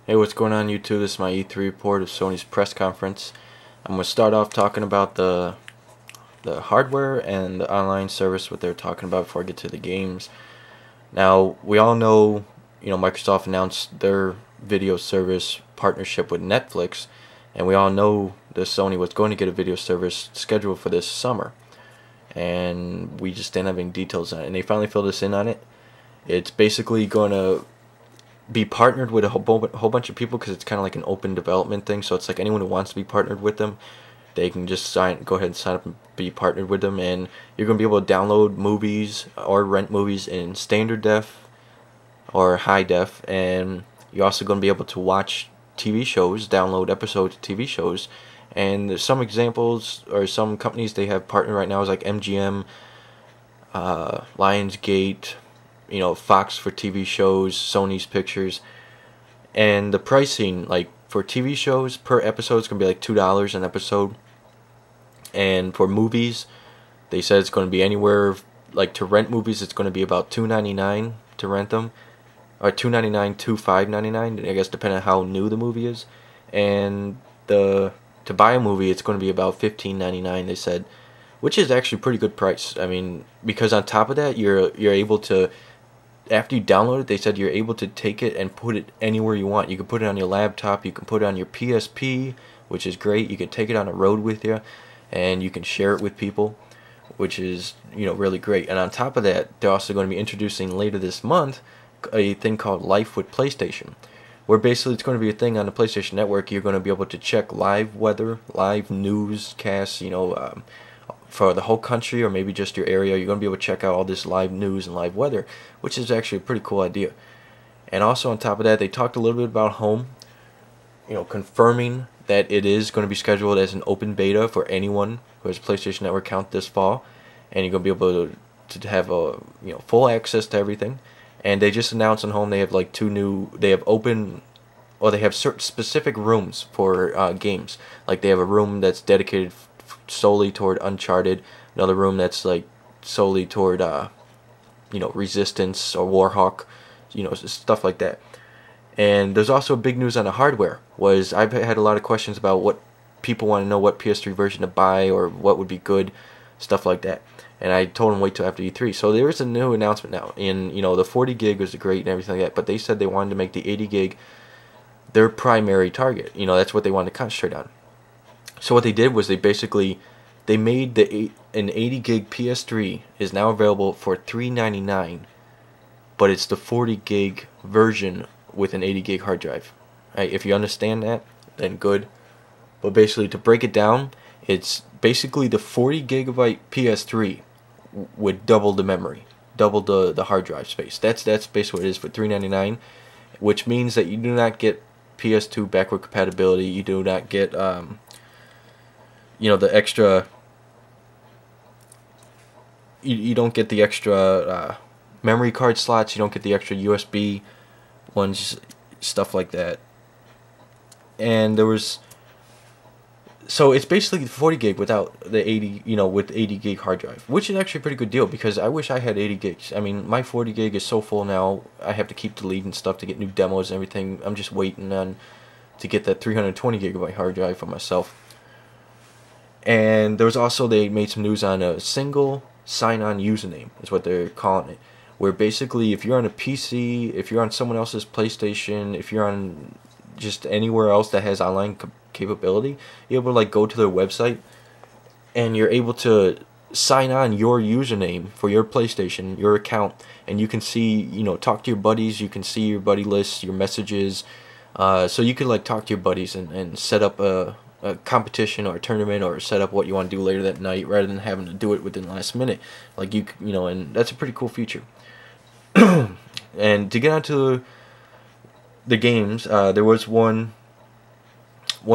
Hey, what's going on YouTube? This is my E3 report of Sony's press conference. I'm going to start off talking about the hardware and the online service, what they're talking about before I get to the games. Now, we all know, Microsoft announced their video service partnership with Netflix, and we all know that Sony was going to get a video service scheduled for this summer. And we just didn't have any details on it, and they finally filled us in on it. It's basically going to be partnered with a whole bunch of people because it's kind of like an open development thing. So it's like anyone who wants to be partnered with them, they can just go ahead and sign up and be partnered with them, and you're going to be able to download movies or rent movies in standard def or high def, and you're also going to be able to watch TV shows, download episodes of TV shows. And there's some examples, or some companies they have partnered right now is like MGM, Lionsgate, Fox for TV shows, Sony's Pictures. And the pricing, like for TV shows per episode, is going to be like $2 an episode. And for movies, they said it's going to be anywhere, like to rent movies, it's going to be about $2.99 to rent them, or $2.99 to $5.99, I guess, depending on how new the movie is. And to buy a movie, it's going to be about $15.99, they said, which is actually a pretty good price. I mean, because on top of that, you're able to, after you download it, they said you're able to take it and put it anywhere you want. You can put it on your laptop, you can put it on your PSP, which is great. You can take it on the road with you, and you can share it with people, which is, really great. And on top of that, they're also going to be introducing later this month a thing called Life with PlayStation, where basically it's going to be a thing on the PlayStation Network. You're going to be able to check live weather, live newscasts, for the whole country or maybe just your area. You're going to be able to check out all this live news and live weather, which is actually a pretty cool idea. And also on top of that, they talked a little bit about home, confirming that it is going to be scheduled as an open beta for anyone who has a PlayStation Network account this fall, and you're going to be able to have a full access to everything. And they just announced on home they have like they have certain specific rooms for games. Like they have a room that's dedicated solely toward Uncharted, another room that's like solely toward Resistance or Warhawk, stuff like that. And there's also big news on the hardware. I've had a lot of questions about what people want to know, what PS3 version to buy or what would be good, stuff like that. And I told them wait till after E3. So there is a new announcement now. And the 40 gig was great and everything like that, but they said they wanted to make the 80 gig their primary target. That's what they wanted to concentrate on. So what they did was they made an 80 gig PS3 is now available for $3.99, but it's the 40 gig version with an 80 gig hard drive. Right? If you understand that, then good. But basically, to break it down, it's basically the 40 gigabyte PS3 with double the memory, double the hard drive space. That's basically what it is for $3.99, which means that you do not get PS2 backward compatibility. You do not get the extra. You don't get the extra memory card slots. You don't get the extra USB ones, stuff like that. And so it's basically 40 gig without the 80, with 80 gig hard drive, which is actually a pretty good deal because I wish I had 80 gigs. I mean, my 40 gig is so full now. I have to keep deleting stuff to get new demos and everything. I'm just waiting to get that 320 gigabyte hard drive for myself. And there was also, they made some news on a single sign-on username, is what they're calling it, where basically if you're on a PC, if you're on someone else's PlayStation, if you're on just anywhere else that has online capability, you're able to go to their website and you're able to sign on your username for your PlayStation, your account, and you can see, talk to your buddies, you can see your buddy list, your messages, so you can talk to your buddies and set up a competition or a tournament or set up what you want to do later that night rather than having to do it within the last minute. And that's a pretty cool feature. And to get onto the games, there was one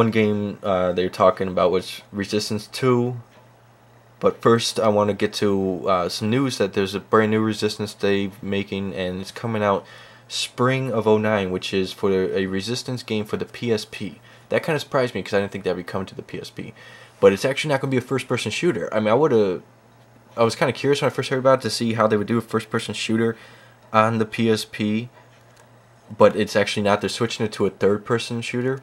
game they were talking about was Resistance 2. But first I want to get to some news that there's a brand new Resistance they're making, and it's coming out spring of '09, which is for a Resistance game for the PSP. That kind of surprised me because I didn't think that would come to the PSP. But it's actually not going to be a first-person shooter. I mean, I was kind of curious when I first heard about it to see how they would do a first-person shooter on the PSP. but it's actually not. They're switching it to a third-person shooter,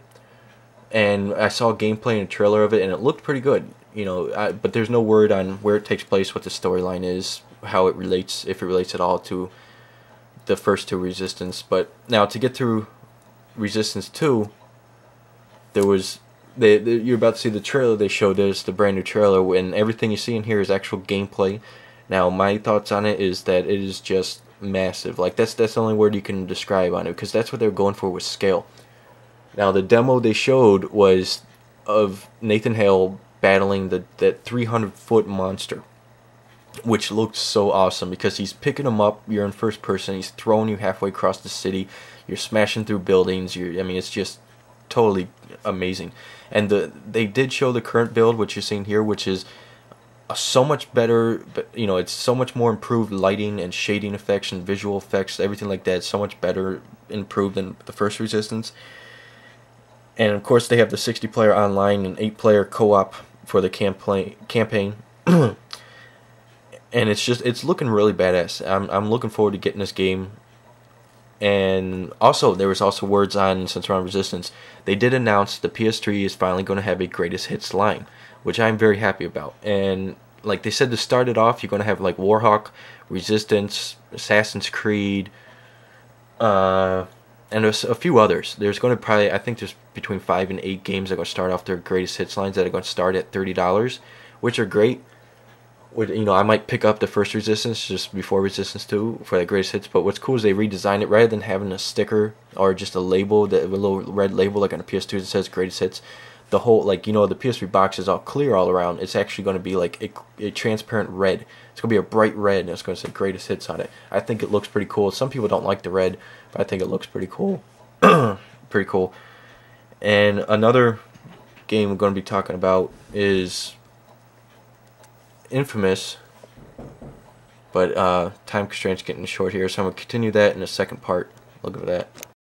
and I saw gameplay and a trailer of it, and it looked pretty good. You know, but there's no word on where it takes place, what the storyline is, how it relates, if it relates at all to the first two Resistance. But now to get through Resistance 2, there was you're about to see the trailer they showed us, the brand new trailer, and everything you see in here is actual gameplay. Now my thoughts on it is that it is just massive. Like that's the only word you can describe on it, because that's what they were going for with scale. Now the demo they showed was of Nathan Hale battling that 300-foot monster, which looked so awesome because he's picking him up. You're in first person. He's throwing you halfway across the city. You're smashing through buildings. I mean, it's just totally amazing. And they did show the current build, which you're seeing here, which is so much better. You know, it's so much more improved lighting and shading effects and visual effects, everything like that. It's so much better improved than the first Resistance. And of course, they have the 60-player online and 8-player co-op for the campaign. And it's looking really badass. I'm looking forward to getting this game. And also, there was also words on, since we're on Resistance, they did announce the PS3 is finally going to have a greatest hits line, which I'm very happy about. And like they said, to start it off, you're going to have like Warhawk, Resistance, Assassin's Creed, and there's a few others. There's going to probably, I think there's between 5 and 8 games that are going to start off their greatest hits lines that are going to start at $30, which are great. You know, I might pick up the first Resistance just before Resistance 2 for the greatest hits. But what's cool is they redesigned it, rather than having a sticker or just a label, a little red label like on the PS2 that says greatest hits. The whole, like, you know, the PS3 box is all clear all around. It's actually going to be like a transparent red. It's going to be a bright red, and it's going to say greatest hits on it. I think it looks pretty cool. Some people don't like the red, but I think it looks pretty cool. Pretty cool. And another game we're going to be talking about is Infamous, but time constraints getting short here, so I'm going to continue that in the second part. Look at that.